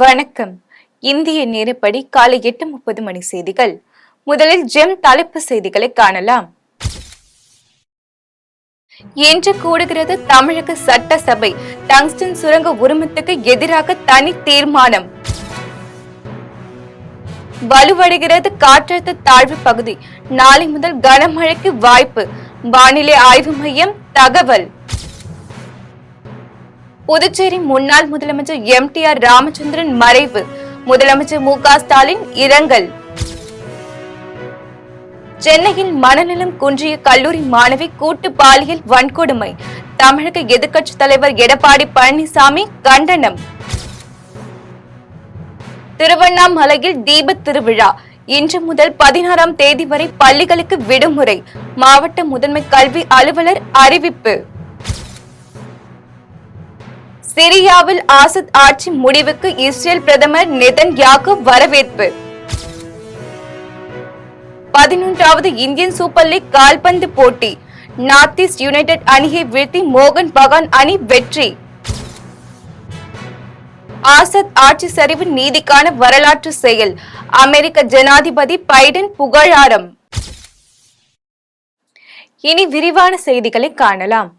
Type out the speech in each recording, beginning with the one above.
வணக்கம். இந்திய நேரப்படி காலை 8:30 மணி செய்திகள். முதலில் ஜெம் தலைப்பு செய்திகளை காணலாம். இன்று கூடுகிறது தமிழக சட்டசபை. டங்ஸ்டன் சுரங்க உரிமத்துக்கு எதிராக தனி தீர்மானம். வலுவடைகிறது காற்றழுத்த தாழ்வு பகுதி. நாளை முதல் கனமழைக்கு வாய்ப்பு. வானிலை ஆய்வு மையம் தகவல். புதுச்சேரி முன்னாள் முதலமைச்சர் எம்டிஆர் ராமச்சந்திரன் மறைவு. முதலமைச்சர் மு.க. ஸ்டாலின் இரங்கல். சென்னையில் மனநலம் குன்றிய கல்லூரி மாணவி கூட்டு பாலியல் வன்கொடுமை. தமிழக எதிர்க்கட்சித் தலைவர் எடப்பாடி பழனிசாமி கண்டனம். திருவண்ணாமலையில் தீபத் திருவிழா. இன்று முதல் 16ஆம் தேதி வரை பள்ளிகளுக்கு விடுமுறை. மாவட்ட முதன்மை கல்வி அலுவலர் அறிவிப்பு. சிரியாவில் ஆசத் ஆட்சி முடிவுக்கு இஸ்ரேல் பிரதமர் நெதன்யாகு வரவேற்பு. 11வது இந்தியன் சூப்பர் லீக் கால்பந்து போட்டி. நார்த் ஈஸ்ட் யுனைடெட் அணியை வீழ்த்தி மோகன் பகான் அணி வெற்றி. ஆசத் ஆட்சி சரிவு நீதிக்கான வரலாற்று செயல். அமெரிக்க ஜனாதிபதி பைடன் புகழாரம். இனி விரிவான செய்திகளை காணலாம்.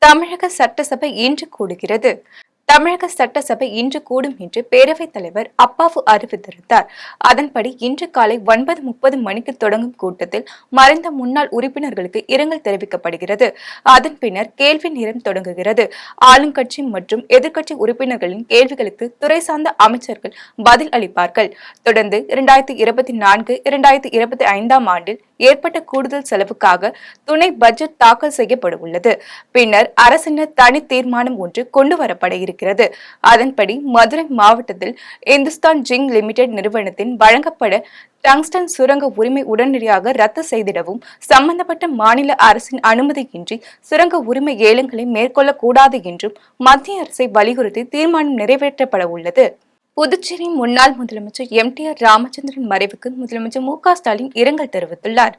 தமிழக சட்டசபை இன்று கூடுகிறது. தமிழக சட்டசபை இன்று கூடும் என்று பேரவைத் தலைவர் அப்பாவு அறிவித்திருந்தார். அதன்படி இன்று காலை 9:30 மணிக்கு தொடங்கும் கூட்டத்தில் மறைந்த முன்னாள் உறுப்பினர்களுக்கு இரங்கல் தெரிவிக்கப்படுகிறது. அதன் பின்னர் கேள்வி நேரம் தொடங்குகிறது. ஆளுங்கட்சி மற்றும் எதிர்க்கட்சி உறுப்பினர்களின் கேள்விகளுக்கு துறை சார்ந்த அமைச்சர்கள் பதில் அளிப்பார்கள். தொடர்ந்து 2024-2025 ஆண்டில் ஏற்பட்ட கூடுதல் செலவுக்காக துணை பட்ஜெட் தாக்கல் செய்யப்பட உள்ளது. பின்னர் அரசினர் தனி தீர்மானம் ஒன்று கொண்டுவரப்பட இருக்கிறது. அதன்படி மதுரை மாவட்டத்தில் இந்துஸ்தான் ஜிங்க் லிமிடெட் நிறுவனத்தின் வழங்கப்பட டங்ஸ்டன் சுரங்க உரிமை உடனடியாக ரத்து செய்திடவும், சம்பந்தப்பட்ட மாநில அரசின் அனுமதியின்றி சுரங்க உரிமை ஏலங்களை மேற்கொள்ளக்கூடாது என்றும் மத்திய அரசை வலியுறுத்தி தீர்மானம் நிறைவேற்றப்பட உள்ளது. புதுச்சேரி முன்னாள் முதலமைச்சர் எம்டிஆர் ராமச்சந்திரன் மறைவுக்கு முதலமைச்சர் மு.க. ஸ்டாலின் இரங்கல் தெரிவித்துள்ளார்.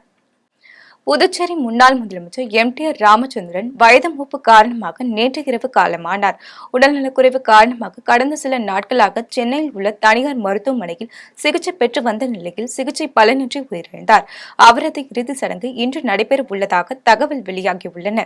புதுச்சேரி முன்னாள் முதலமைச்சர் எம்டிஆர் ராமச்சந்திரன் வயது மூப்பு காரணமாக நேற்று இரவு காலமானார். உடல்நலக்குறைவு காரணமாக கடந்த சில நாட்களாக சென்னையில் உள்ள தனியார் மருத்துவமனையில் சிகிச்சை பெற்று வந்த நிலையில் சிகிச்சை பலனின்றி உயிரிழந்தார். அவரது இறுதி சடங்கு இன்று நடைபெற உள்ளதாக தகவல் வெளியாகியுள்ளன.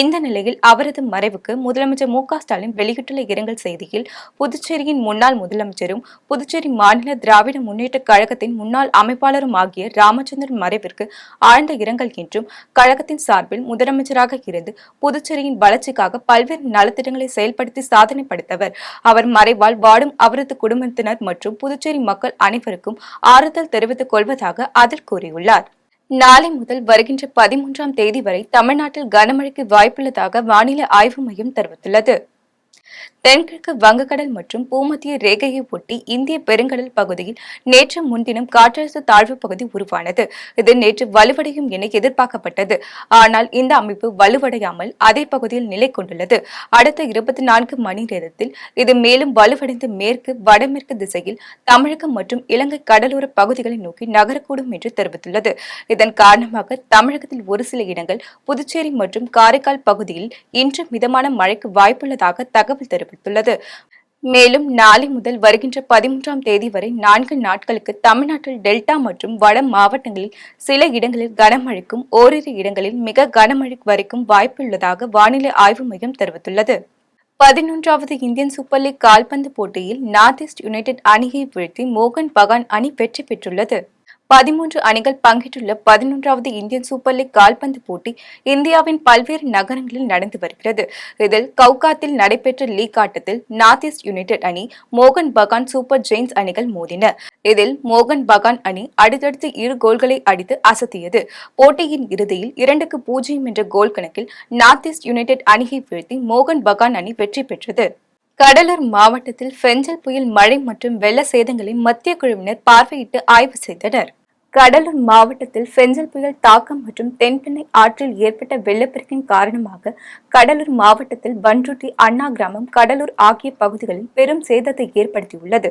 இந்த நிலையில் அவரது மறைவுக்கு முதலமைச்சர் மு.க. ஸ்டாலின் வெளியிட்டுள்ள இரங்கல் செய்தியில், புதுச்சேரியின் முன்னாள் முதலமைச்சரும் புதுச்சேரி மாநில திராவிட முன்னேற்ற கழகத்தின் முன்னாள் அமைப்பாளரும் ஆகிய ராமச்சந்திரன் மறைவிற்கு ஆழ்ந்த இரங்கல் என்றும், கழகத்தின் சார்பில் முதலமைச்சராக இருந்து புதுச்சேரியின் வளர்ச்சிக்காக பல்வேறு நலத்திட்டங்களை செயல்படுத்தி சாதனை படைத்தவர். அவர் மறைவால் வாடும் அவரது குடும்பத்தினர் மற்றும் புதுச்சேரி மக்கள் அனைவருக்கும் ஆறுதல் தெரிவித்துக் கொள்வதாக அதில் கூறியுள்ளார். நாளை முதல் வருகின்ற 13ஆம் தேதி வரை தமிழ்நாட்டில் கனமழைக்கு வாய்ப்புள்ளதாக வானிலை ஆய்வு மையம் தெரிவித்துள்ளது. தென்கிழக்கு வங்கக்கடல் மற்றும் பூமத்திய ரேகையை ஒட்டி இந்திய பெருங்கடல் பகுதியில் நேற்று முன்தினம் காற்றழுத்த தாழ்வு பகுதி உருவானது. இது நேற்று வலுவடையும் என எதிர்பார்க்கப்பட்டது. ஆனால் இந்த அமைப்பு வலுவடையாமல் அதே பகுதியில் நிலை கொண்டுள்ளது. அடுத்த 24 மணி நேரத்தில் இது மேலும் வலுவடைந்து மேற்கு வடமேற்கு திசையில் தமிழகம் மற்றும் இலங்கை கடலோர பகுதிகளை நோக்கி நகரக்கூடும் என்று தெரிவித்துள்ளது. இதன் காரணமாக தமிழகத்தில் ஒரு சில இடங்கள், புதுச்சேரி மற்றும் காரைக்கால் பகுதியில் இன்று மிதமான மழைக்கு வாய்ப்புள்ளதாக தகவல் தெரிவித்துள்ளது. மேலும் நாளை முதல் வருகின்ற 13ஆம் தேதி வரை 4 நாட்களுக்கு தமிழ்நாட்டில் டெல்டா மற்றும் வட மாவட்டங்களில் சில இடங்களில் கனமழைக்கும் ஓரிரு இடங்களில் மிக கனமழை வரைக்கும் வாய்ப்புள்ளதாக வானிலை ஆய்வு மையம் தெரிவித்துள்ளது. 11வது இந்தியன் சூப்பர் லீக் கால்பந்து போட்டியில் நார்த் ஈஸ்ட் யுனைடெட் அணியை வீழ்த்தி மோகன் பகான் அணி வெற்றி பெற்றுள்ளது. 13 அணிகள் பங்கேற்றுள்ள 11வது இந்தியன் சூப்பர் லீக் கால்பந்து போட்டி இந்தியாவின் பல்வேறு நகரங்களில் நடந்து வருகிறது. இதில் கவுகாத்தில் நடைபெற்ற லீக் ஆட்டத்தில் நார்த் ஈஸ்ட் யுனைடெட் அணி, மோகன் பகான் சூப்பர் ஜெயின்ஸ் அணிகள் மோதின. இதில் மோகன் பகான் அணி அடுத்தடுத்து 2 கோல்களை அடித்து அசத்தியது. போட்டியின் இறுதியில் 2-0 என்ற கோல் கணக்கில் நார்த் ஈஸ்ட் யுனைடெட் அணியை வீழ்த்தி மோகன் பகான் அணி வெற்றி பெற்றது. கடலூர் மாவட்டத்தில் பெஞ்சல் புயல் மழை மற்றும் வெள்ள சேதங்களை மத்திய குழுவினர் பார்வையிட்டு ஆய்வு செய்தனர். கடலூர் மாவட்டத்தில் பெஞ்சல் புயல் தாக்கம் மற்றும் தென்பெண்ணை ஆற்றில் ஏற்பட்ட வெள்ளப்பெருக்கின் காரணமாக கடலூர் மாவட்டத்தில் பண்ருட்டி, அண்ணா கிராமம், கடலூர் ஆகிய பகுதிகளில் பெரும் சேதத்தை ஏற்படுத்தியுள்ளது.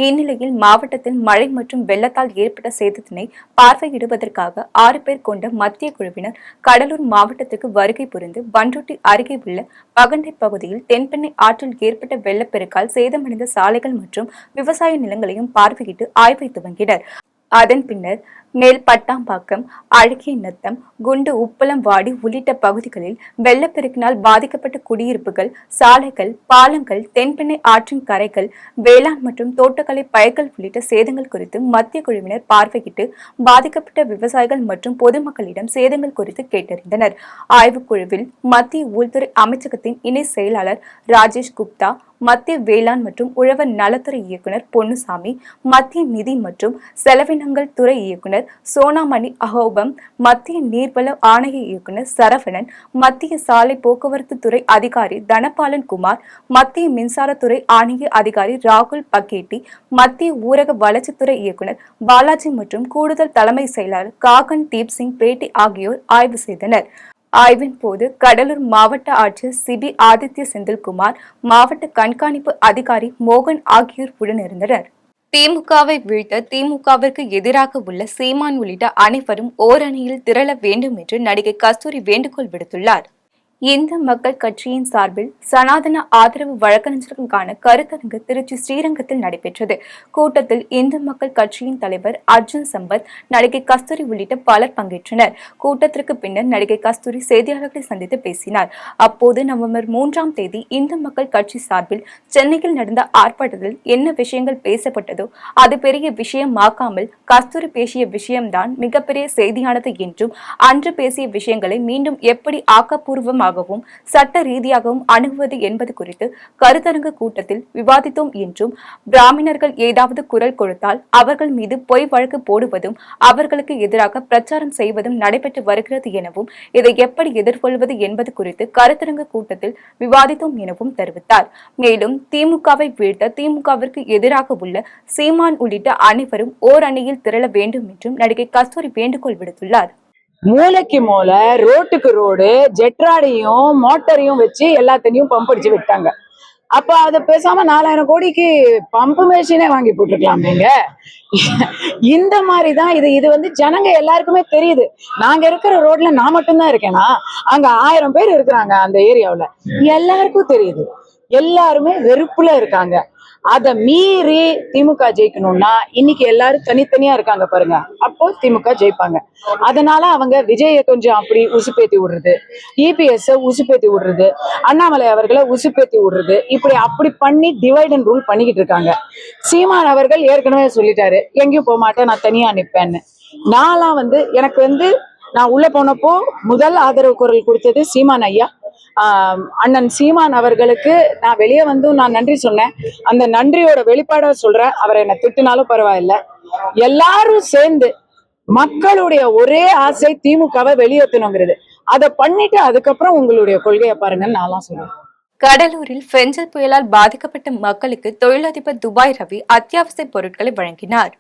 இந்நிலையில் மாவட்டத்தில் மழை மற்றும் வெள்ளத்தால் ஏற்பட்ட சேதத்தினை பார்வையிடுவதற்காக 6 பேர் கொண்ட மத்திய குழுவினர் கடலூர் மாவட்டத்திற்கு வருகை புரிந்து பண்ருட்டி அருகே உள்ள பகண்டை பகுதியில் தென்பெண்ணை ஆற்றில் ஏற்பட்ட வெள்ளப்பெருக்கால் சேதமடைந்த சாலைகள் மற்றும் விவசாய நிலங்களையும் பார்வையிட்டு ஆய்வை துவங்கினர். அதன் பின்னர் மேல் பட்டாம்பாக்கம், அழகிய நத்தம், குண்டு உப்பளம்வாடி உள்ளிட்ட பகுதிகளில் வெள்ளப்பெருக்கினால் பாதிக்கப்பட்ட குடியிருப்புகள், சாலைகள், பாலங்கள், தென்பெண்ணை ஆற்றின் கரைகள், வேளாண் மற்றும் தோட்டக்கலை பயிர்கள் உள்ளிட்ட சேதங்கள் குறித்து மத்திய குழுவினர் பார்வையிட்டு பாதிக்கப்பட்ட விவசாயிகள் மற்றும் பொதுமக்களிடம் சேதங்கள் குறித்து கேட்டறிந்தனர். ஆய்வுக்குழுவில் மத்திய உள்துறை அமைச்சகத்தின் இணை செயலாளர் ராஜேஷ் குப்தா, மத்திய வேளாண் மற்றும் உழவர் நலத்துறை இயக்குநர் பொன்னுசாமி, மத்திய நிதி மற்றும் செலவினங்கள் துறை இயக்குநர் சோனாமணி அஹோபம், மத்திய நீர்வள ஆணைய இயக்குநர் சரவணன், மத்திய சாலை போக்குவரத்து துறை அதிகாரி தனபாலன் குமார், மத்திய மின்சாரத்துறை ஆணைய அதிகாரி ராகுல் பக்கேட்டி, மத்திய ஊரக வளர்ச்சித்துறை இயக்குநர் பாலாஜி மற்றும் கூடுதல் தலைமை செயலாளர் காகன் தீப் சிங் பேட்டி ஆகியோர் ஆய்வு செய்தனர். ஆய்வின் போது கடலூர் மாவட்ட ஆட்சியர் சிபி ஆதித்ய செந்தில்குமார், மாவட்ட கண்காணிப்பு அதிகாரி மோகன் ஆகியோர் உடனிருந்தனர். திமுகவை வீழ்த்த திமுகவிற்கு எதிராக உள்ள சீமான் உள்ளிட்ட அனைவரும் ஓரணியில் திரள வேண்டும் என்று நடிகை கஸ்தூரி வேண்டுகோள் விடுத்துள்ளார். இந்து மக்கள் கட்சியின் சார்பில் சனாதன ஆதரவு வழக்கறிஞர்களுக்கான கருத்தரங்கு திருச்சி ஸ்ரீரங்கத்தில் நடைபெற்றது. கூட்டத்தில் இந்து மக்கள் கட்சியின் தலைவர் அர்ஜுன் சம்பத், நடிகை கஸ்தூரி உள்ளிட்ட பலர் பங்கேற்றனர். கூட்டத்திற்கு பின்னர் நடிகை கஸ்தூரி செய்தியாளர்களை சந்தித்து பேசினார். அப்போது நவம்பர் 3ஆம் தேதி இந்து மக்கள் கட்சி சார்பில் சென்னையில் நடந்த ஆர்ப்பாட்டத்தில் என்ன விஷயங்கள் பேசப்பட்டதோ அது பெரிய விஷயமாக்காமல் கஸ்தூரி பேசிய விஷயம்தான் மிகப்பெரிய செய்தியானது என்றும், அன்று பேசிய விஷயங்களை மீண்டும் எப்படி ஆக்கப்பூர்வமாக சட்ட ரீதியாகவும் அணுகுவது என்பது குறித்து கருத்தரங்கு கூட்டத்தில் விவாதித்தோம் என்றும், பிராமணர்கள் ஏதாவது குரல் கொடுத்தால் அவர்கள் மீது பொய் வழக்கு போடுவதும் அவர்களுக்கு எதிராக பிரச்சாரம் செய்வதும் நடைபெற்று வருகிறது எனவும், இதை எப்படி எதிர்கொள்வது என்பது குறித்து கருத்தரங்கு கூட்டத்தில் விவாதித்தோம் எனவும் தெரிவித்தார். மேலும் திமுகவை வீழ்த்த திமுகவிற்கு எதிராக உள்ள சீமான் உள்ளிட்ட அனைவரும் ஓர் அணியில் திரள வேண்டும் என்றும் நடிகை கஸ்தூரி வேண்டுகோள் விடுத்துள்ளார். மூளைக்கு மூளை, ரோட்டுக்கு ரோடு, ஜெட்ராடையும் மோட்டரையும் வச்சு எல்லாத்தையும் பம்ப் அடிச்சு விட்டாங்க. அப்ப அதை பேசாம 4000 கோடிக்கு பம்பு மிஷினே வாங்கி போட்டுருக்கலாமேங்க. இந்த மாதிரிதான் இது வந்து ஜனங்க எல்லாருக்குமே தெரியுது. நாங்க இருக்கிற ரோட்ல நான் மட்டும்தான் இருக்கேனா, அங்க 1000 பேர் இருக்கிறாங்க அந்த ஏரியாவுல, எல்லாருக்கும் தெரியுது. எல்லாருமே வெறுப்புல இருக்காங்க. அதை மீறி திமுக ஜெயிக்கணும்னா இன்னைக்கு எல்லாரும் தனித்தனியா இருக்காங்க பாருங்க, அப்போ திமுக ஜெயிப்பாங்க. அதனால அவங்க விஜய கொஞ்சம் அப்படி உசுப்பேத்தி விடுறது, இபிஎஸ் உசுப்பேத்தி விடுறது, அண்ணாமலை அவர்களை உசுப்பேத்தி விடுறது, இப்படி அப்படி பண்ணி டிவைட் அண்ட் ரூல் பண்ணிக்கிட்டு இருக்காங்க. சீமான் அவர்கள் ஏற்கனவே சொல்லிட்டாரு, எங்கேயும் போக மாட்டேன், நான் தனியா நிப்பேன்னு. நான்லாம் எனக்கு நான் உள்ள போனப்போ முதல் ஆதரவு குரல் கொடுத்தது சீமான் ஐயா. அண்ணன் சீமான் அவர்களுக்கு நான் வெளியே நான் நன்றி சொன்னேன். அந்த நன்றியோட வெளிப்பாட சொல்றேன். அவரை என்ன திட்டினாலும் பரவாயில்ல. எல்லாரும் சேர்ந்து மக்களுடைய ஒரே ஆசை திமுகவை வெளியேற்றணுங்கிறது. அதை பண்ணிட்டு அதுக்கப்புறம் உங்களுடைய கொள்கையை பாருங்கன்னு நான்லாம் சொல்றேன். கடலூரில் பெஞ்சல் புயலால் பாதிக்கப்பட்ட மக்களுக்கு தொழிலதிபர் துபாய் ரவி அத்தியாவசிய பொருட்களை வழங்கினார்.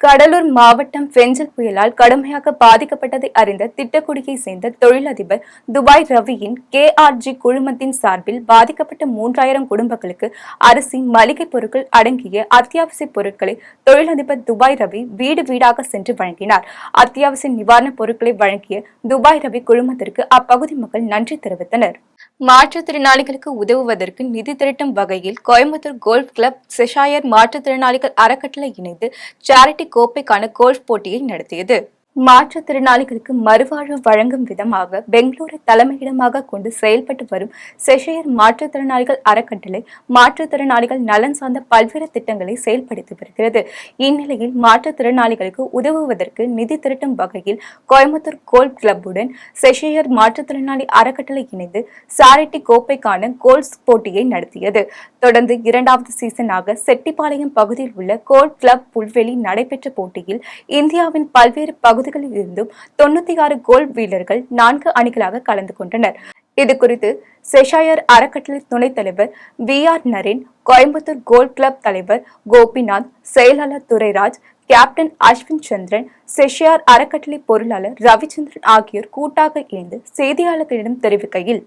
கடலூர் மாவட்டம் பெஞ்சல் புயலால் கடுமையாக பாதிக்கப்பட்டதை அறிந்த திட்டக்குடியை சேர்ந்த தொழிலதிபர் துபாய் ரவியின் KRG குழுமத்தின் சார்பில் பாதிக்கப்பட்ட 3000 குடும்பங்களுக்கு அரிசி, மளிகை பொருட்கள் அடங்கிய அத்தியாவசிய பொருட்களை தொழிலதிபர் துபாய் ரவி வீடு வீடாக சென்று வழங்கினார். அத்தியாவசிய நிவாரணப் பொருட்களை வழங்கிய துபாய் ரவி குழுமத்திற்கு அப்பகுதி மக்கள் நன்றி தெரிவித்தனர். மாற்றுத்திறனாளிகளுக்கு உதவுவதற்கு நிதி திரட்டும் வகையில் கோயம்புத்தூர் கோல்ஃப் கிளப் செஷாயர் மாற்றுத்திறனாளிகள் அறக்கட்டளை இணைந்து சேரிட்டி கோப்பைக்கான கோல்ஃப் போட்டியை நடத்தியது. மாற்றுத்திறனாளிகளுக்கு மறுவாழ்வு வழங்கும் விதமாக பெங்களூரை தலைமையிடமாக கொண்டு செயல்பட்டு வரும் செஷையர் மாற்றுத்திறனாளிகள் அறக்கட்டளை மாற்றுத்திறனாளிகள் நலன் சார்ந்த பல்வேறு திட்டங்களை செயல்படுத்தி வருகிறது. இந்நிலையில் மாற்றுத்திறனாளிகளுக்கு உதவுவதற்கு நிதி திரட்டும் வகையில் கோயம்புத்தூர் கோல்ஃப் கிளப்புடன் செஷையர் மாற்றுத்திறனாளி அறக்கட்டளை இணைந்து சாரிட்டி கோப்பைக்கான கோல்ஃப் போட்டியை நடத்தியது. தொடர்ந்து 2வது சீசனாக செட்டிப்பாளையம் பகுதியில் உள்ள கோல்ஃப் கிளப் புல்வெளி நடைபெற்ற போட்டியில் இந்தியாவின் பல்வேறு பகுதிகளில் இருந்தும் 96 கோல்ஃப் வீரர்கள் 4 அணிகளாக கலந்து கொண்டனர். இதுகுறித்து செஷாயர் அறக்கட்டளை துணைத் தலைவர் VR Naren, Coimbatore golf club தலைவர் கோபிநாத், செயலாளர் துரைராஜ், கேப்டன் அஸ்வின் சந்திரன், செஷியார் அறக்கட்டளை பொருளாளர் ரவிச்சந்திரன் ஆகியோர் கூட்டாக இணைந்து செய்தியாளர்களிடம் தெரிவிக்கையில்,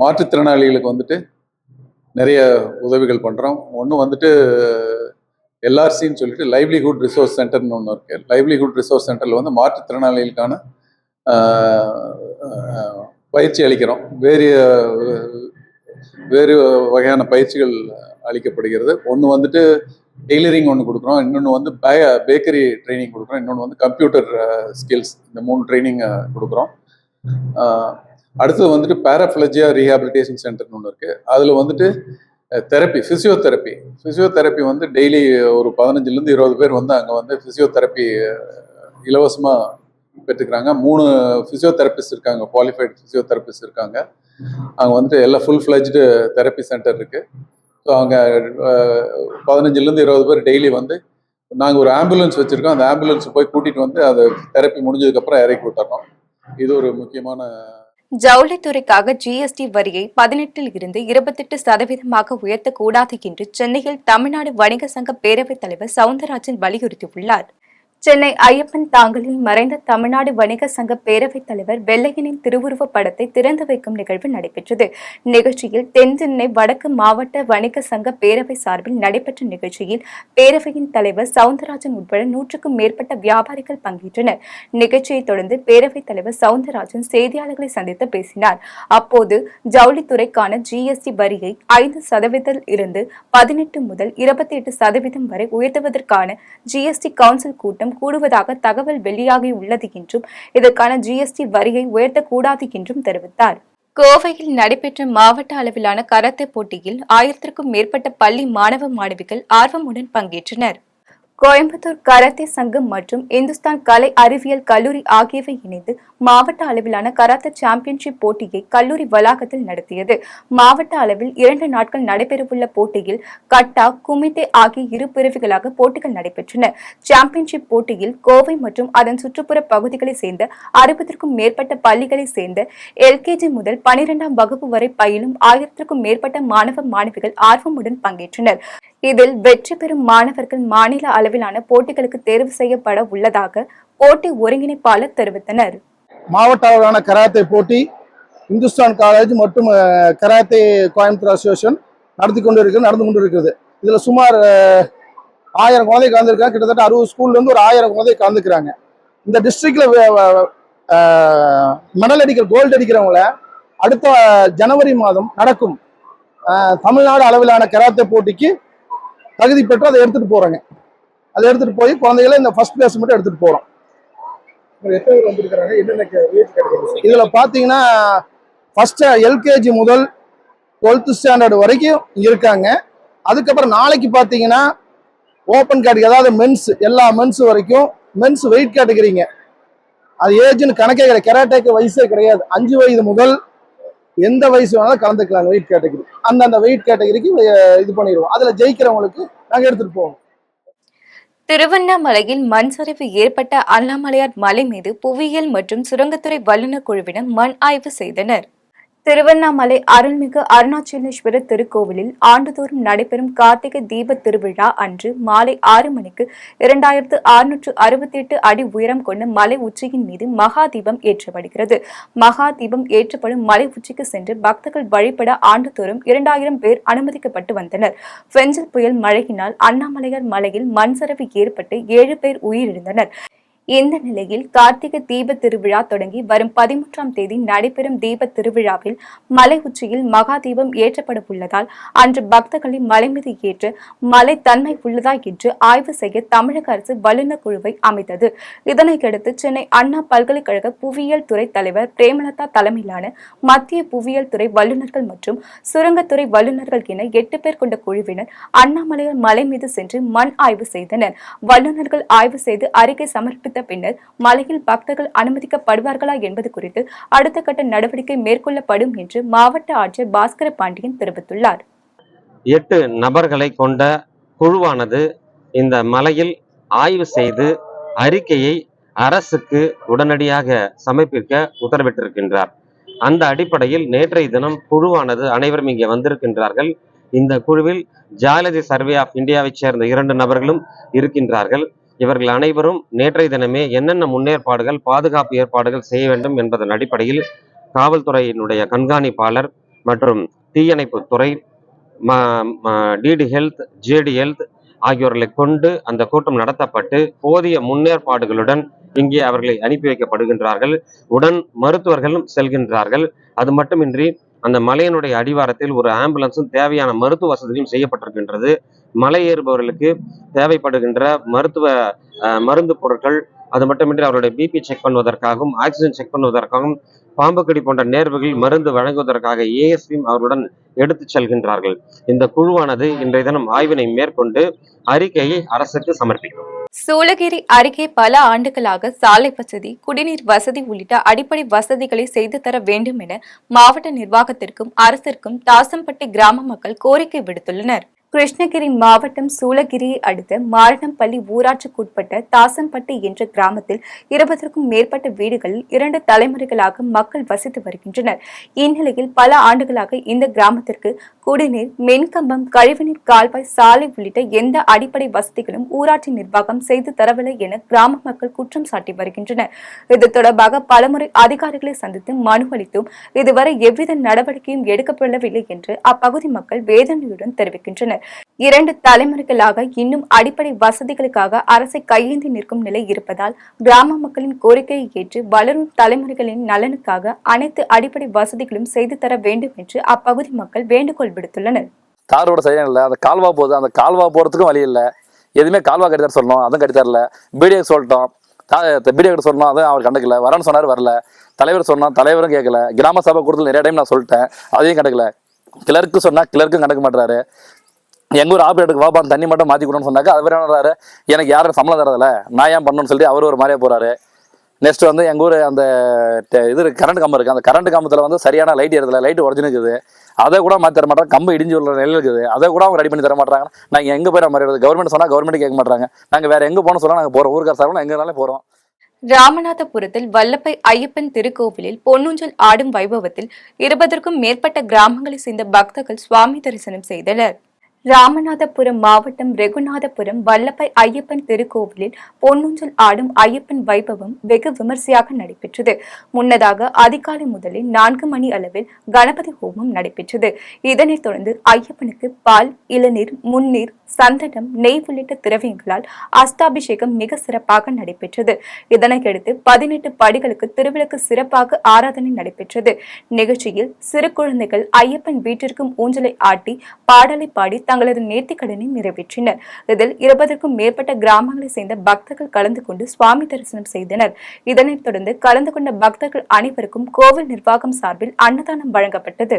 மாற்றுத்திறனாளிகளுக்கு வந்துட்டு நிறைய உதவிகள் பண்ணுறோம். ஒன்று வந்துட்டு எல்ஆர்சின்னு சொல்லிட்டு லைவ்லிஹுட் ரிசோர்ஸ் சென்டர்னு ஒன்று இருக்குது. லைவ்லிஹுட் ரிசோர்ஸ் சென்டரில் வந்து மாற்றுத்திறனாளிகளுக்கான பயிற்சி அளிக்கிறோம். வேறு வகையான பயிற்சிகள் அளிக்கப்படுகிறது. ஒன்று வந்துட்டு டெய்லரிங் ஒன்று கொடுக்குறோம், இன்னொன்று வந்து பேக்கரி ட்ரைனிங் கொடுக்குறோம், இன்னொன்று வந்து கம்ப்யூட்டர் ஸ்கில்ஸ். இந்த 3 ட்ரைனிங் கொடுக்குறோம். அடுத்தது வந்துட்டு பேராப்ளஜியா ரீஹாபிலிட்டேஷன் சென்டர்னு ஒன்று இருக்குது. அதில் வந்துட்டு தெரப்பி, ஃபிசியோதெரப்பி வந்து டெய்லி ஒரு 15லேருந்து 20 பேர் வந்து அங்கே வந்து ஃபிசியோதெரப்பி இலவசமாக பெற்றுக்கிறாங்க. 3 ஃபிசியோதெரபிஸ்ட் இருக்காங்க, குவாலிஃபைடு ஃபிசியோதெரபிஸ்ட் இருக்காங்க. அங்கே வந்துட்டு எல்லாம் ஃபுல் ஃப்ளெஜ்டு தெரப்பி சென்டர் இருக்குது. ஸோ அங்கே 15லேருந்து 20 பேர் டெய்லி வந்து நாங்கள் ஒரு ஆம்புலன்ஸ் வச்சுருக்கோம். அந்த ஆம்புலன்ஸ் போய் கூட்டிகிட்டு வந்து அதை தெரப்பி முடிஞ்சதுக்கப்புறம் இறக்கி விட்டுறோம். இது ஒரு முக்கியமான. ஜவுளித்துறைக்காக ஜிஎஸ்டி வரியை 18ல் இருந்து 28% உயர்த்தக்கூடாது என்று சென்னையில் தமிழ்நாடு வணிக சங்க பேரவைத் தலைவர் சவுந்தரராஜன் வலியுறுத்தியுள்ளார். சென்னை ஐயப்பன் தாங்கலில் மறைந்த தமிழ்நாடு வணிக சங்க பேரவைத் தலைவர் வெள்ளையனின் திருவுருவப் படத்தை திறந்து வைக்கும் நிகழ்வு நடைபெற்றது. நிகழ்ச்சியில் தென் சென்னை வடக்கு மாவட்ட வணிக சங்க பேரவை சார்பில் நடைபெற்ற நிகழ்ச்சியில் பேரவையின் தலைவர் சவுந்தரராஜன் உட்பட 100க்கும் மேற்பட்ட வியாபாரிகள் பங்கேற்றனர். நிகழ்ச்சியைத் தொடர்ந்து பேரவைத் தலைவர் சவுந்தரராஜன் செய்தியாளர்களை சந்தித்து பேசினார். அப்போது ஜவுளித்துறைக்கான ஜிஎஸ்டி வரியை 5% இருந்து 18 முதல் 28% வரை உயர்த்துவதற்கான ஜிஎஸ்டி கவுன்சில் கூட்டம் கூடுவதாக தகவல் வெளியாகியுள்ளது என்றும் இதற்கான ஜிஎஸ்டி வரியை உயர்த்தக்கூடாது என்றும் தெரிவித்தார். கோவையில் நடைபெற்ற மாவட்ட அளவிலான கராத்தே போட்டியில் 1000க்கும் மேற்பட்ட பள்ளி மாணவ மாணவிகள் ஆர்வமுடன் பங்கேற்றனர். கோயம்புத்தூர் கராத்தே சங்கம் மற்றும் இந்துஸ்தான் கலை அறிவியல் கல்லூரி ஆகியவை இணைந்து மாவட்ட அளவிலான கராத்தே சாம்பியன்ஷிப் போட்டியை கல்லூரி வளாகத்தில் நடத்தியது. மாவட்ட அளவில் 2 நாட்கள் நடைபெறவுள்ள போட்டியில் கட்டா, குமிதே ஆகிய 2 பிரிவுகளாக போட்டிகள் நடைபெற்றன. சாம்பியன்ஷிப் போட்டியில் கோவை மற்றும் அதன் சுற்றுப்புற பகுதிகளைச் சேர்ந்த 60க்கும் மேற்பட்ட பள்ளிகளைச் சேர்ந்த எல்கேஜி முதல் 12ஆம் வகுப்பு வரை பயிலும் 1000க்கும் மேற்பட்ட மாணவ மாணவிகள் ஆர்வமுடன் பங்கேற்றனர். இதில் வெற்றி பெறும் மாணவர்கள் மாநில அளவிலான போட்டிகளுக்கு தேர்வு செய்யப்பட உள்ளதாக போட்டி ஒருங்கிணைப்பாளர் தெரிவித்தனர். மாவட்ட அளவிலான கராத்தே போட்டி இந்துஸ்தான் காலேஜ் மற்றும் கராத்தே கோயம்புத்தூர் அசோசியேஷன் நடந்து கொண்டு இருக்கிறது. இதுல சுமார் 1000 குழந்தை கலந்துருக்காங்க. கிட்டத்தட்ட 60 ஸ்கூல்ல இருந்து ஒரு 1000 குழந்தை கலந்துக்கிறாங்க. இந்த டிஸ்ட்ரிக்ட்ல மெடல் அடிக்கிற கோல்டு அடிக்கிறவங்கள அடுத்த ஜனவரி மாதம் நடக்கும் தமிழ்நாடு அளவிலான கராத்தே போட்டிக்கு தகுதி பெற்று அதை எடுத்துட்டு போறாங்க. அதை எடுத்துட்டு போய் குழந்தைகளை இந்த ஃபர்ஸ்ட் பிளேஸ் மட்டும் எடுத்துட்டு போறோம். இதுல பாத்தீங்கன்னா ஃபர்ஸ்ட் எல்கேஜி முதல் 12th ஸ்டாண்டர்ட் வரைக்கும் இருக்காங்க. அதுக்கப்புறம் நாளைக்கு பாத்தீங்கன்னா ஓப்பன் கேட்டகரி, அதாவது மென்ஸ், எல்லா மென்ஸ் வரைக்கும் மென்ஸ் வெயிட் கேட்டகரிங்க. அது ஏஜ்னு கணக்கே கிடையாது, கராட்டேக்கு வயசே கிடையாது. 5 வயது முதல் எந்த வயசு வேணாலும் கலந்துக்கலாம். வெயிட் கேட்டகரி அந்த வெயிட் கேட்டகரிக்கு இது பண்ணிடுவோம். அதுல ஜெயிக்கிறவங்களுக்கு நாங்க எடுத்துட்டு போவோம். திருவண்ணாமலையில் மண் சரிவு ஏற்பட்ட அண்ணாமலையார் மலை மீது புவியியல் மற்றும் சுரங்கத்துறை வல்லுநர் குழுவினர் மண் ஆய்வு செய்தனர். திருவண்ணாமலை அருள்மிகு அருணாச்சலேஸ்வரர் திருக்கோவிலில் ஆண்டுதோறும் நடைபெறும் கார்த்திகை தீப திருவிழா அன்று மாலை 6 மணிக்கு 2668 அடி உயரம் கொண்ட மலை உச்சியின் மீது மகா தீபம் ஏற்றப்படுகிறது. மகா தீபம் ஏற்றப்படும் மலை உச்சிக்கு சென்று பக்தர்கள் வழிபட ஆண்டுதோறும் 2000 பேர் அனுமதிக்கப்பட்டு வந்தனர். பெஞ்சல் புயல் மழையினால் அண்ணாமலையார் மலையில் மண் சரிவு ஏற்பட்டு 7 பேர் உயிரிழந்தனர். இந்த நிலையில் கார்த்திகை தீப திருவிழா தொடங்கி வரும் 13ஆம் தேதி நடைபெறும் தீப திருவிழாவில் மலை உச்சியில் மகா தீபம் ஏற்றப்பட உள்ளதால் அன்று பக்தர்களை மலை மீது ஏற்ற மலை தன்மை உள்ளதா என்று ஆய்வு செய்ய தமிழக அரசு வல்லுநர் குழுவை அமைத்தது. இதனையடுத்து சென்னை அண்ணா பல்கலைக்கழக புவியியல் துறை தலைவர் பிரேமலதா தலைமையிலான மத்திய புவியியல் துறை வல்லுநர்கள் மற்றும் சுரங்கத்துறை வல்லுநர்கள் என 8 பேர் கொண்ட குழுவினர் அண்ணாமலையார் மலை மீது சென்று மண் ஆய்வு செய்தனர். வல்லுநர்கள் ஆய்வு செய்து அறிக்கை சமர்ப்பித்த பின்னர் மலையில் பக்தர்கள் அனுமதிக்கப்படுவார்களா என்பது குறித்து அடுத்த கட்ட நடவடிக்கை மேற்கொள்ளப்படும் என்று மாவட்ட ஆட்சியர் பாஸ்கர பாண்டியன் தெரிவித்துள்ளார். 8 நபர்களை கொண்ட குழுவானது இந்த மலையில் ஆய்வு செய்து அறிக்கையை அரசுக்கு உடனடியாக சமர்ப்பிக்க உத்தரவிட்டிருக்கின்றார். அந்த அடிப்படையில் நேற்றைய தினம் குழுவானது அனைவரும் இங்கே வந்திருக்கின்றார்கள். இந்த குழுவில் ஜியாலஜி சர்வே ஆஃப் இந்தியாவை சேர்ந்த 2 நபர்களும் இருக்கின்றார்கள். இவர்கள் அனைவரும் நேற்றைய தினமே என்னென்ன முன்னேற்பாடுகள், பாதுகாப்பு ஏற்பாடுகள் செய்ய வேண்டும் என்பதன் அடிப்படையில் காவல்துறையினுடைய கண்காணிப்பாளர் மற்றும் தீயணைப்பு துறை, டிடி ஹெல்த், ஜேடி ஹெல்த் ஆகியோர்களை கொண்டு அந்த கூட்டம் நடத்தப்பட்டு போதிய முன்னேற்பாடுகளுடன் இங்கே அவர்களை அனுப்பி வைக்கப்படுகின்றார்கள். உடன் மருத்துவர்களும் செல்கின்றார்கள். அது மட்டுமின்றி அந்த மலையினுடைய அடிவாரத்தில் ஒரு ஆம்புலன்ஸும் தேவையான மருத்துவ வசதியும் செய்யப்பட்டிருக்கின்றது. மலை ஏறுபவர்களுக்கு தேவைப்படுகின்ற மருத்துவ மருந்து பொருட்கள், அது மட்டுமின்றி அவருடைய பிபி செக் பண்ணுவதற்காகவும், ஆக்சிஜன் செக் பண்ணுவதற்காகவும், பாம்பு கடி போன்ற நேர்வுகளில் மருந்து வழங்குவதற்காக ஏஎஸ்பியும் அவருடன் எடுத்துச் செல்கின்றார்கள். இந்த குழுவானது இன்றைய தினம் ஆய்வினை மேற்கொண்டு அறிக்கையை அரசுக்கு சமர்ப்பிக்கும். சூளகிரி அருகே பல ஆண்டுகளாக சாலை வசதி, குடிநீர் வசதி உள்ளிட்ட அடிப்படை வசதிகளை செய்து தர வேண்டும் என மாவட்ட நிர்வாகத்திற்கும் அரசிற்கும் தாசம்பட்டி கிராம மக்கள் கோரிக்கை விடுத்துள்ளனர். கிருஷ்ணகிரி மாவட்டம் சூளகிரியை அடுத்த மாரணம்பள்ளி ஊராட்சிக்குட்பட்ட தாசம்பட்டி என்ற கிராமத்தில் 20க்கும் மேற்பட்ட வீடுகளில் 2 தலைமுறைகளாக மக்கள் வசித்து வருகின்றனர். இந்நிலையில் பல ஆண்டுகளாக இந்த கிராமத்திற்கு குடிநீர், மின்கம்பம், கழிவுநீர் கால்வாய், சாலை உள்ளிட்ட எந்த அடிப்படை வசதிகளும் ஊராட்சி நிர்வாகம் செய்து தரவில்லை என கிராம மக்கள் குற்றம் சாட்டி வருகின்றனர். இது தொடர்பாக பலமுறை அதிகாரிகளை சந்தித்து மனு அளித்தும் இதுவரை எவ்வித நடவடிக்கையும் எடுக்கப்படவில்லை என்று அப்பகுதி மக்கள் வேதனையுடன் தெரிவிக்கின்றனர். 2 தலைமுறைகளாக இன்னும் அடிப்படை வசதிகளுக்காக அரசை கையேந்தி நிற்கும் நிலை இருப்பதால் கிராம மக்களின் கோரிக்கையை ஏற்று வளரும் தலைமுறைகளின் நலனுக்காக அனைத்து அடிப்படை வசதிகளும் செய்து தர வேண்டும் என்று அப்பகுதி மக்கள் வேண்டுகோள் விடுத்துள்ளனர். தார் ரோடு சரியா இல்லை, அந்த கால்வா போகுது, அந்த கால்வா போறதுக்கும் வழி இல்லை. எதுவுமே கால்வா கட்டித்தர சொல்லணும், அதுவும் கட்டித்தரல. பிடிஏ சொல்லிட்டோம், பிடிஏ கிட்ட சொல்லணும், அதுவும் அவர் கண்டுக்கல. வரேன்னு சொன்னார், வரல. தலைவர் சொன்னோம், தலைவரும் கேட்கல. கிராம சபை கூட்டத்தில் நிறைய டைம் நான் சொல்லிட்டேன், அதையும் கண்டுக்கல. கிளர்க்கு சொன்னா கிளர்க்கும் கண்டுக்க மாட்டாரு. எங்க ஊர் ஆப்ரேட்டருக்கு வாப்பா தண்ணி மட்டும் மாற்றி கொடுன்னு சொன்னாக்க அவர் என்ன பண்ணுறாரு, எனக்கு யாரும் சம்பளம் தரதில்ல, நான் ஏன் பண்ணணும்னு சொல்லிட்டு அவர் ஒரு மாதிரியே போகிறாரு. நெக்ஸ்ட் வந்து எங்கள் ஊர் அந்த இது கரண்ட் கம்பம் இருக்குது, அந்த கரண்ட் கம்பத்தில் வந்து சரியான லைட் ஏறதில்ல, லைட் உடஞ்சுனுக்குது. அதை கூட மாற்றி தர மாட்டாங்க. கம்பு இடிஞ்சு உள்ள நிலையில் இருக்குது, அதை கூட அவங்க ரெடி பண்ணி தர மாட்டாங்க. நாங்கள் எங்கே போய் நம்ம கவர்மெண்ட் சொன்னால் கவர்மெண்ட் கேட்க மாட்டாங்க. நாங்கள் வேறு எங்கே போகணும்னு சொன்னால் நாங்கள் போகிறோம், ஊருக்கார சார்பில் எங்கேனாலே போகிறோம். ராமநாதபுரத்தில் வல்லப்பை ஐயப்பன் திருக்கோவிலில் பொன்னூஞ்சல் ஆடும் வைபவத்தில் 20க்கும் மேற்பட்ட கிராமங்களை சேர்ந்த பக்தர்கள் சுவாமி தரிசனம் செய்தனர். ராமநாதபுரம் மாவட்டம் ரெகுநாதபுரம் வல்லப்பை ஐயப்பன் திருக்கோவிலில் பொன்னூஞ்சல் ஆடும் ஐயப்பன் வைபவம் வெகு விமர்சையாக நடைபெற்றது. முன்னதாக அதிகாலை முதலில் 4 மணி அளவில் கணபதி ஹோமம் நடைபெற்றது. இதனைத் தொடர்ந்து ஐயப்பனுக்கு பால், இளநீர், முன்னீர், சந்தனம், நெய் உள்ளிட்ட திரவியங்களால் அஸ்தாபிஷேகம் மிக சிறப்பாக நடைபெற்றது. இதனையடுத்து 18 படிகளுக்கு திருவிளக்கு சிறப்பாக ஆராதனை நடைபெற்றது. நிகழ்ச்சியில் சிறு குழந்தைகள் ஐயப்பன் வீட்டிற்கும் ஊஞ்சலை ஆட்டி பாடலை பாடி தங்களது நேர்த்திக்கடனை நிறைவேற்றினர். இதில் 20க்கும் மேற்பட்ட கிராமங்களை சேர்ந்த பக்தர்கள் கலந்து கொண்டு சுவாமி தரிசனம் செய்தனர். இதனைத் தொடர்ந்து கலந்து கொண்ட பக்தர்கள் அனைவருக்கும் கோவில் நிர்வாகம் சார்பில் அன்னதானம் வழங்கப்பட்டது.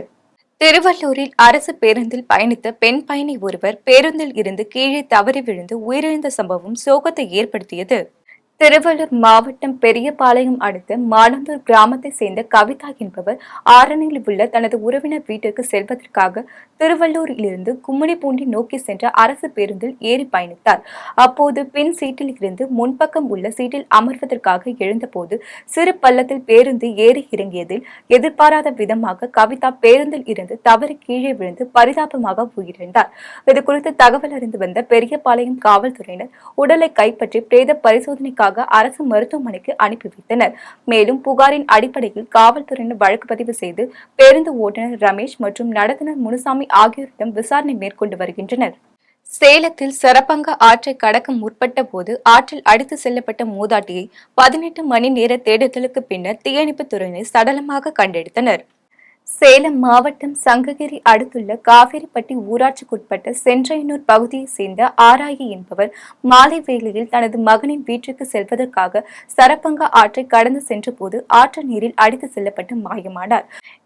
திருவள்ளூரில் அரசு பேருந்தில் பயணித்த பெண் பயணி ஒருவர் பேருந்தில் இருந்து கீழே தவறி விழுந்து உயிரிழந்த சம்பவம் சோகத்தை ஏற்படுத்தியது. திருவள்ளூர் மாவட்டம் பெரியபாளையம் அடுத்த மானந்தூர் கிராமத்தை சேர்ந்த கவிதா என்பவர் ஆரணியில் உள்ள தனது உறவினர் வீட்டிற்கு செல்வதற்காக திருவள்ளூரில் இருந்து கும்மிடிப்பூண்டி நோக்கி சென்ற அரசு பேருந்தில் ஏறி பயணித்தார். அப்போது பின் சீட்டில் இருந்து முன்பக்கம் உள்ள சீட்டில் அமர்வதற்காக எழுந்தபோது சிறு பள்ளத்தில் பேருந்து ஏறி இறங்கியதில் எதிர்பாராத விதமாக கவிதா பேருந்தில் இருந்து தவறி கீழே விழுந்து பரிதாபமாக உயிரிழந்தார். இதுகுறித்து தகவல் அறிந்து வந்த பெரியபாளையம் காவல்துறையினர் உடலை கைப்பற்றி பிரேத பரிசோதனைக்காக அரசு மருத்துவமனைக்கு அனுப்பி வைத்தனர். மேலும் புகாரின் அடிப்படையில் காவல்துறையினர் வழக்கு பதிவு செய்து பேருந்து ஓட்டுநர் ரமேஷ் மற்றும் நடத்துனர் முனுசாமி ஆகியோரிடம் விசாரணை மேற்கொண்டு வருகின்றனர். சேலத்தில் சரபங்கா ஆற்றை கடக்க முற்பட்ட போது ஆற்றில் அடித்து செல்லப்பட்ட மூதாட்டியை 18 மணி நேர தேடுதலுக்கு பின்னர் தீயணைப்புத் துறையினர் சடலமாக கண்டெடுத்தனர். சேலம் மாவட்டம் சங்ககிரி அடுத்துள்ள காவேரிப்பட்டி ஊராட்சிக்குட்பட்ட சென்றையனூர் பகுதியைச் சேர்ந்த ஆராயி என்பவர் மாலை வேளையில் தனது மகனின் வீட்டிற்கு செல்வதற்காக சரபங்கா ஆற்றை கடந்து சென்றபோது ஆற்று நீரில் அடித்து செல்லப்பட்டு மாயமானார்.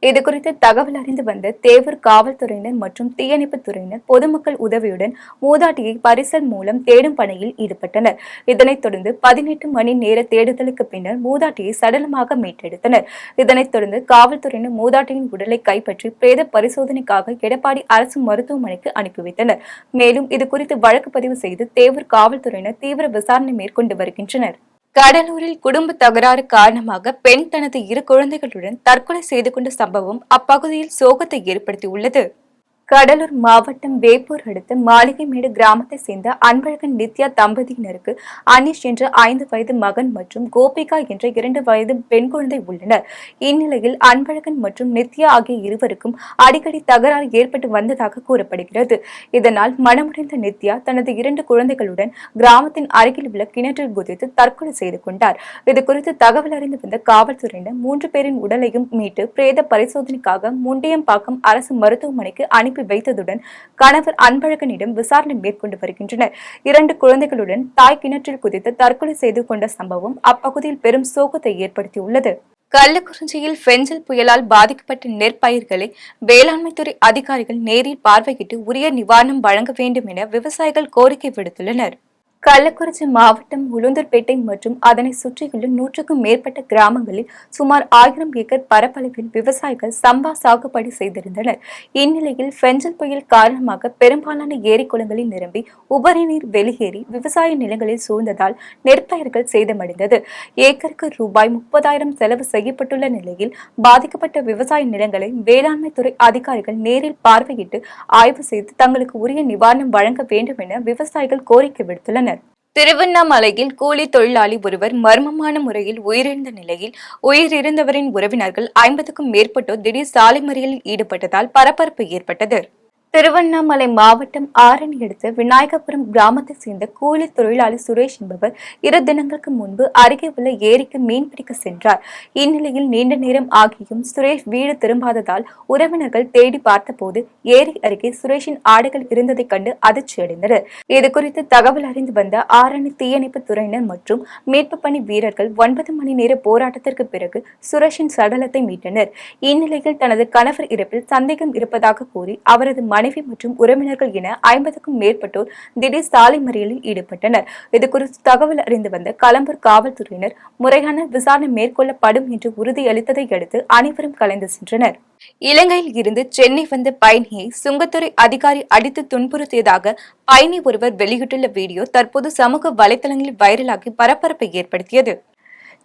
இதுகுறித்து தகவல் அறிந்து வந்த தேவூர் காவல்துறையினர் மற்றும் தீயணைப்புத் துறையினர் பொதுமக்கள் உதவியுடன் மூதாட்டியை பரிசல் மூலம் தேடும் பணியில் ஈடுபட்டனர். இதனைத் தொடர்ந்து 18 மணி நேர தேடுதலுக்கு பின்னர் மூதாட்டியை சடலமாக மீட்டெடுத்தனர். இதனைத் தொடர்ந்து காவல்துறையினர் மூதாட்டியின் உடலை கைப்பற்றி பிரேத பரிசோதனைக்காக எடப்பாடி அரசு மருத்துவமனைக்கு அனுப்பி வைத்தனர். மேலும் இதுகுறித்து வழக்கு பதிவு செய்து தேவூர் காவல்துறையினர் தீவிர விசாரணை மேற்கொண்டு வருகின்றனர். கடலூரில் குடும்ப தகராறு காரணமாக பெண் தனது 2 குழந்தைகளுடன் தற்கொலை செய்து கொண்ட சம்பவம் அப்பகுதியில் சோகத்தை ஏற்படுத்தியுள்ளது. கடலூர் மாவட்டம் வேப்பூர் அடுத்த மாளிகைமேடு கிராமத்தை சேர்ந்த அன்பழகன் நித்யா தம்பதியினருக்கு அனீஷ் என்ற 5 வயது மகன் மற்றும் கோபிகா என்ற 2 வயது பெண் குழந்தை உள்ளனர். இந்நிலையில் அன்பழகன் மற்றும் நித்யா ஆகிய இருவருக்கும் அடிக்கடி தகராறு ஏற்பட்டு வந்ததாக கூறப்படுகிறது. இதனால் மனமுடைந்த நித்யா தனது 2 குழந்தைகளுடன் கிராமத்தின் அருகில் உள்ள கிணற்றில் குதித்து தற்கொலை செய்து கொண்டார். இதுகுறித்து தகவல் அறிந்து வந்த காவல்துறையினர் 3 பேரின் உடலையும் மீட்டு பிரேத பரிசோதனைக்காக முண்டியம்பாக்கம் அரசு மருத்துவமனைக்கு அனுப்பி வைத்ததுடன் கணவர் அன்பழகனிடம் விசாரணை மேற்கொண்டு வருகின்றனர். 2 குழந்தைகளுடன் தாய் கிணற்றில் குதித்து தற்கொலை செய்து கொண்ட சம்பவம் அப்பகுதியில் பெரும் சோகத்தை ஏற்படுத்தியுள்ளது. கள்ளக்குறிச்சியில் பெஞ்சல் புயலால் பாதிக்கப்பட்ட நெற்பயிர்களை வேளாண்மைத்துறை அதிகாரிகள் நேரில் பார்வையிட்டு உரிய நிவாரணம் வழங்க வேண்டும் என விவசாயிகள் கோரிக்கை விடுத்துள்ளனர். கள்ளக்குறிச்சி மாவட்டம் உளுந்தூர்பேட்டை மற்றும் அதனை சுற்றியுள்ள 100க்கும் மேற்பட்ட கிராமங்களில் சுமார் 1000 ஏக்கர் பரப்பளவில் விவசாயிகள் சம்பா சாகுபடி செய்திருந்தனர். இந்நிலையில் பெஞ்சல் புயல் காரணமாக பெரும்பாலான ஏரி குளங்களில் நிரம்பி உபரி நீர் வெளியேறி விவசாய நிலங்களில் சூழ்ந்ததால் நெற்பயிர்கள் சேதமடைந்தது. ஏக்கருக்கு ரூபாய் 30,000 செலவு செய்யப்பட்டுள்ள நிலையில் பாதிக்கப்பட்ட விவசாய நிலங்களை வேளாண்மைத்துறை அதிகாரிகள் நேரில் பார்வையிட்டு ஆய்வு செய்து தங்களுக்கு உரிய நிவாரணம் வழங்க வேண்டும் என விவசாயிகள் கோரிக்கை விடுத்துள்ளனர். திருவண்ணாமலையில் கூலி தொழிலாளி ஒருவர் மர்மமான முறையில் உயிரிழந்த நிலையில் உயிரிழந்தவரின் உறவினர்கள் 50க்கும் மேற்பட்டோர் திடீர் சாலை மறியலில் ஈடுபட்டதால் பரபரப்பு ஏற்பட்டது. திருவண்ணாமலை மாவட்டம் ஆரணி அடுத்த விநாயகபுரம் கிராமத்தை சேர்ந்த கூலி தொழிலாளி சுரேஷ் என்பவர் 2 தினங்களுக்கு முன்பு அருகே உள்ள ஏரிக்கு மீன்பிடிக்க சென்றார். இந்நிலையில் நீண்ட நேரம் ஆகியும் சுரேஷ் வீடு திரும்பாததால் உறவினர்கள் தேடி பார்த்தபோது ஏரி அருகே சுரேஷின் ஆடைகள் இருந்ததை கண்டு அதிர்ச்சியடைந்தனர். இதுகுறித்து தகவல் அறிந்து வந்த ஆரணி தீயணைப்பு துறையினர் மற்றும் மீட்பு பணி வீரர்கள் 9 மணி நேர போராட்டத்திற்கு பிறகு சுரேஷின் சடலத்தை மீட்டனர். இந்நிலையில் தனது கணவர் இறப்பில் சந்தேகம் இருப்பதாக கூறி அவரது மனைவி மற்றும் உறவினர்கள் என 50க்கும் மேற்பட்டோர் திடீர் சாலை மறியலில் ஈடுபட்டனர். இதுகுறித்து தகவல் அறிந்து வந்த களம்பூர் காவல்துறையினர் முறையான விசாரணை மேற்கொள்ளப்படும் என்று உறுதியளித்ததை அடுத்து அனைவரும் கலைந்து சென்றனர். இலங்கையில் இருந்து சென்னை வந்த பயணியை சுங்கத்துறை அதிகாரி அடித்து துன்புறுத்தியதாக பயணி ஒருவர் வெளியிட்டுள்ள வீடியோ தற்போது சமூக வலைதளங்களில் வைரலாகி பரபரப்பை ஏற்படுத்தியது.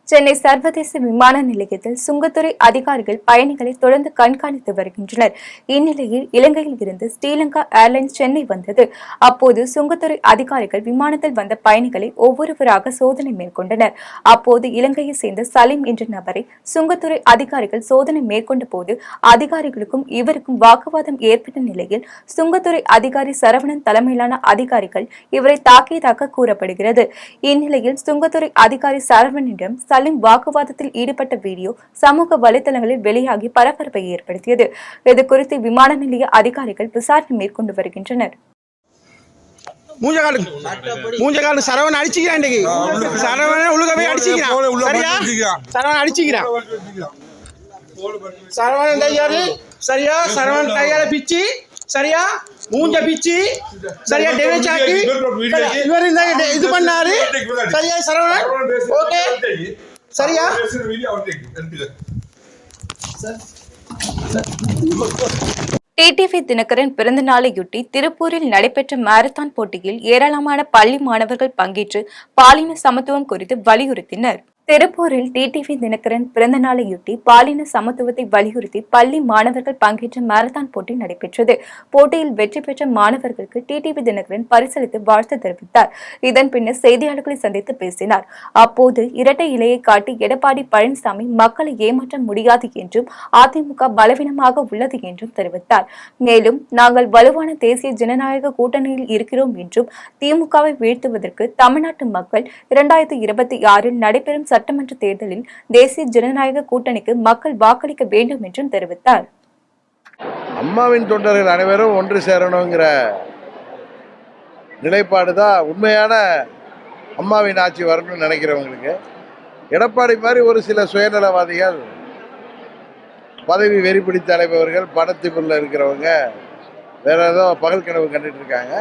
சென்னை சர்வதேச விமான நிலையத்தில் சுங்கத்துறை அதிகாரிகள் பயணிகளை தொடர்ந்து கண்காணித்து வருகின்றனர். இந்நிலையில் இலங்கையில் இருந்து ஸ்ரீலங்கா ஏர்லைன்ஸ் சென்னை வந்தது. அப்போது சுங்கத்துறை அதிகாரிகள் விமானத்தில் வந்த பயணிகளை ஒவ்வொருவராக சோதனை மேற்கொண்டனர். அப்போது இலங்கையை சேர்ந்த சலீம் என்ற நபரை சுங்கத்துறை அதிகாரிகள் சோதனை மேற்கொண்ட போது அதிகாரிகளுக்கும் இவருக்கும் வாக்குவாதம் ஏற்பட்ட நிலையில் சுங்கத்துறை அதிகாரி சரவணன் தலைமையிலான அதிகாரிகள் இவரை தாக்கியதாக கூறப்படுகிறது. இந்நிலையில் சுங்கத்துறை அதிகாரி சரவணனிடம் சலீம் வாக்குவாதத்தில் ஈடுபட்ட வீடியோ சமூக வலைதளங்களில் வெளியாகி பரபரப்பை ஏற்படுத்தியது. இதுகுறித்து விமான நிலைய அதிகாரிகள் விசாரணை மேற்கொண்டு வருகின்றனர். மூஞ்சகாடு சரவணன் அடிச்சுக்கிறான். சரவணன் உழுகவே அடிச்சுக்கிறான். சரியா? சரவணன் அடிச்சுக்கிறான். சரவணன் டையாரு சரியா? சரவணன் டையார பிச்சு சரியா? மூஞ்ச பிச்சு சரியா? டேமேஜ் ஆக்கி இவர் இது பண்ணாரு சரியா? சரவணன் ஓகே சரியா? டிடிவி தினகரன் பிறந்த நாளையொட்டி திருப்பூரில் நடைபெற்ற மாரத்தான் போட்டியில் ஏராளமான பள்ளி மாணவர்கள் பங்கேற்று பாலின சமத்துவம் குறித்து வலியுறுத்தினர். திருப்பூரில் டிடிவி தினகரன் பிறந்த நாளையொட்டி பாலின சமத்துவத்தை வலியுறுத்தி பள்ளி மாணவர்கள் பங்கேற்ற மாரத்தான் போட்டி நடைபெற்றது. போட்டியில் வெற்றி பெற்ற மாணவர்களுக்கு டிடிவி தினகரன் பரிசளித்து வாழ்த்து தெரிவித்தார். இதன் பின்னர் செய்தியாளர்களை சந்தித்து பேசினார். அப்போது இரட்டை இலையை காட்டி எடப்பாடி பழனிசாமி மக்களை ஏமாற்ற முடியாது என்றும் அதிமுக பலவீனமாக உள்ளது என்றும் தெரிவித்தார். மேலும் நாங்கள் வலுவான தேசிய ஜனநாயக கூட்டணியில் இருக்கிறோம் என்றும் திமுகவை வீழ்த்துவதற்கு தமிழ்நாட்டு மக்கள் 2026 நடைபெறும் சட்டமன்ற தேர்தலில் தேசிய ஜனநாயக கூட்டணிக்கு மக்கள் வாக்களிக்க வேண்டும் என்றும் தெரிவித்தார். அம்மாவின் தொண்டர்கள் அனைவரும் ஒன்று சேரணுங்கிற நிலைப்பாடுதான் உண்மையான அம்மாவின் ஆட்சி வரணும்னு நினைக்கிறவங்களுக்கு. எடப்பாடி மாதிரி ஒரு சில சுயநலவாதிகள், பதவி வெறி பிடித்த தலைவர்கள், பணத்திற்குள்ள இருக்கிறவங்க வேற ஏதோ பகல் கனவு கண்டுட்டு இருக்காங்க.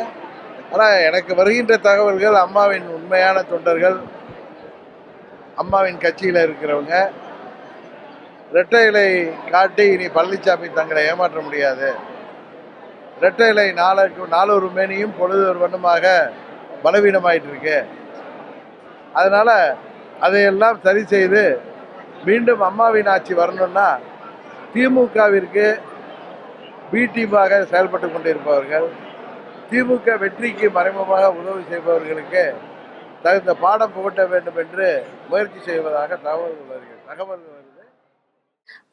ஆனால் எனக்கு வருகின்ற தகவல்கள் அம்மாவின் உண்மையான தொண்டர்கள், அம்மாவின் கட்சியில் இருக்கிறவங்க இரட்டை இலை காட்டி இனி பழனிசாமி தங்களை ஏமாற்ற முடியாது, இரட்டை இலை நாளொரு மேனியும் பொழுது ஒரு வண்ணமாக பலவீனமாயிட்டு இருக்கு, அதனால அதையெல்லாம் சரி செய்து மீண்டும் அம்மாவின் ஆட்சி வரணும்னா திமுகவிற்கு பி டீமாக செயல்பட்டு கொண்டிருப்பவர்கள், திமுக வெற்றிக்கு மறைமுகமாக உதவி செய்பவர்களுக்கு தகுந்த பாடம் புகட்ட வேண்டும் என்று முயற்சி செய்வதாக தகவல் வருது.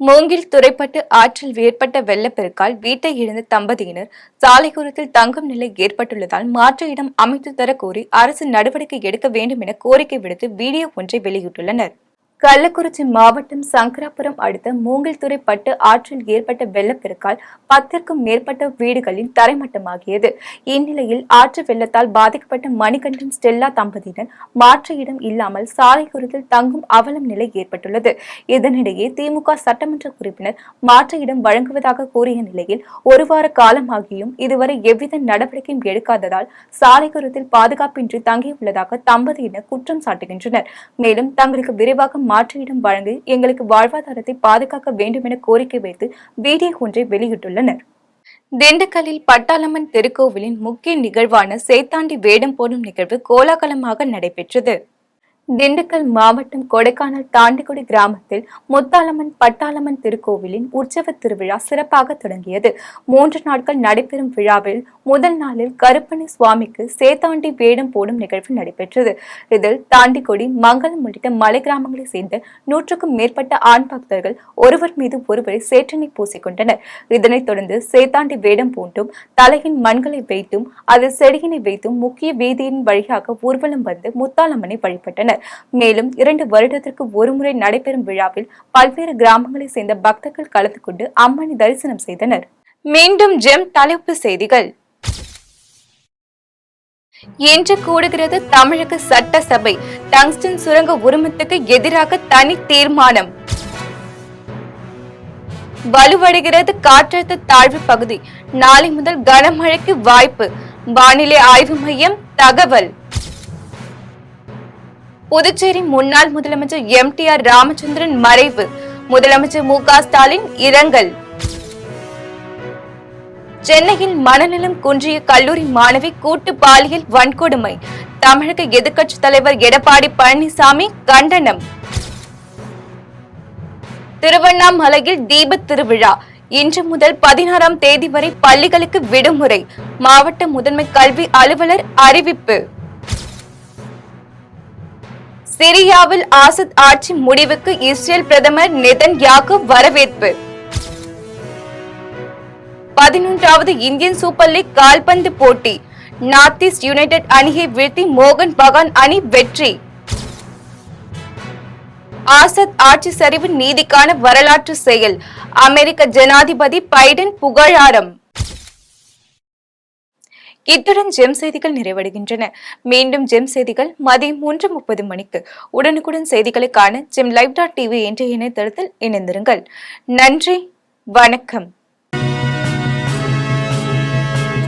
மூங்கில் துறைப்பட்டு ஆற்றில் ஏற்பட்ட வெள்ளப்பெருக்கால் வீட்டை இழந்த தம்பதியினர் சாலையோரத்தில் தங்கும் நிலை ஏற்பட்டுள்ளதால் மாற்று இடம் அமைத்து தர கோரி அரசு நடவடிக்கை எடுக்க வேண்டும் என கோரிக்கை விடுத்து வீடியோ ஒன்றை வெளியிட்டுள்ளனர். கள்ளக்குறிச்சி மாவட்டம் சங்கராபுரம் அடுத்த மூங்கில்துறை பட்டு ஆற்றில் ஏற்பட்ட வெள்ளப்பெருக்கால் 10க்கும் மேற்பட்ட வீடுகளில் தரைமட்டமாகியது. இந்நிலையில் ஆற்று வெள்ளத்தால் பாதிக்கப்பட்ட மணிகண்டன் ஸ்டெல்லா தம்பதியினர் மாற்று இடம் இல்லாமல் சாலையோரத்தில் தங்கும் அவலம் நிலை ஏற்பட்டுள்ளது. இதனிடையே திமுக சட்டமன்ற உறுப்பினர் மாற்று இடம் வழங்குவதாக கூறிய நிலையில் ஒரு வார காலமாகியும் இதுவரை எவ்வித நடவடிக்கையும் எடுக்காததால் சாலையோரத்தில் பாதுகாப்பின்றி தங்கியுள்ளதாக தம்பதியினர் குற்றம் சாட்டுகின்றனர். மேலும் தங்களுக்கு விரைவாக மாற்று இடம் வழங்கி எங்களுக்கு வாழ்வாதாரத்தை பாதுகாக்க வேண்டும் என கோரிக்கை வைத்து வீடியோ ஒன்றை வெளியிட்டுள்ளனர். திண்டுக்கல்லில் பட்டாளம்மன் திருக்கோவிலின் முக்கிய நிகழ்வான சேத்தாண்டி வேடம் போடும் நிகழ்வு கோலாகலமாக நடைபெற்றது. திண்டுக்கல் மாவட்டம் கொடைக்கானல் தாண்டிக்குடி கிராமத்தில் முத்தாலம்மன் பட்டாளம்மன் திருக்கோவிலின் உற்சவ திருவிழா சிறப்பாக தொடங்கியது. 3 நாட்கள் நடைபெறும் விழாவில் முதல் நாளில் கருப்பணி சுவாமிக்கு சேத்தாண்டி வேடம் போடும் நிகழ்வு நடைபெற்றது. இதில் தாண்டிக்குடி, மங்கலம் உள்ளிட்ட மலை கிராமங்களை சேர்ந்த 100க்கும் மேற்பட்ட ஆண் பக்தர்கள் ஒருவர் மீது ஒருவர் சேற்றினை பூசிக்கொண்டனர். இதனைத் தொடர்ந்து சேத்தாண்டி வேடம் போட்டும் தலையின் மண்களை வைத்தும் அதில் செடியினை வைத்தும் முக்கிய வீதியின் வழியாக ஊர்வலம் வந்து முத்தாலம்மனை வழிபட்டனர். மேலும் 2 வருடத்திற்கு ஒருமுறை நடைபெறும் விழாவில் பல்வேறு கிராமங்களை சேர்ந்த பக்தர்கள் கலந்து கொண்டு அம்மனை தரிசனம் செய்தனர். மீண்டும் ஜெம் தலைப்பு செய்திகள். இன்று கூடுகிறது தமிழக சட்டசபை. டங்ஸ்டன் சுரங்க உரிமத்துக்கு எதிராக தனி தீர்மானம். வலுவடைகிறது காற்றழுத்த தாழ்வு பகுதி. நாளை முதல் கனமழைக்கு வாய்ப்பு. வானிலை ஆய்வு மையம் தகவல். புதுச்சேரி முன்னாள் முதலமைச்சர் MTR ராமச்சந்திரன் மறைவு. முதலமைச்சர் மு க ஸ்டாலின் இரங்கல். சென்னையில் மனநலம் குன்றிய கல்லூரி மாணவி கூட்டு பாலியல் வன்கொடுமை. தமிழக எதிர்க்கட்சித் தலைவர் எடப்பாடி பழனிசாமி கண்டனம். திருவண்ணாமலையில் தீபத் திருவிழா. இன்று முதல் 16ஆம் தேதி வரை பள்ளிகளுக்கு விடுமுறை. மாவட்ட முதன்மை கல்வி அலுவலர் அறிவிப்பு. சிரியாவில் ஆசத் ஆட்சி முடிவுக்கு இஸ்ரேல் பிரதமர் நெதன்யாகு வரவேற்பு. 11வது இந்தியன் சூப்பர் லீக் கால்பந்து போட்டி. நார்த் ஈஸ்ட் யுனைடெட் அணியை வீழ்த்தி மோகன் பகான் அணி வெற்றி. ஆசத் ஆட்சி சரிவு நீதிக்கான வரலாற்று செயல். அமெரிக்க ஜனாதிபதி பைடன் புகழாரம். இத்துடன் ஜெம் செய்திகள் நிறைவடைகின்றன. மீண்டும் ஜெம் செய்திகள் மதியம் 3:30 மணிக்கு. உடனுக்குடன் செய்திகளை காண GemLive.tv என்ற இணையதளத்தில் இணைந்திருங்கள். நன்றி, வணக்கம்.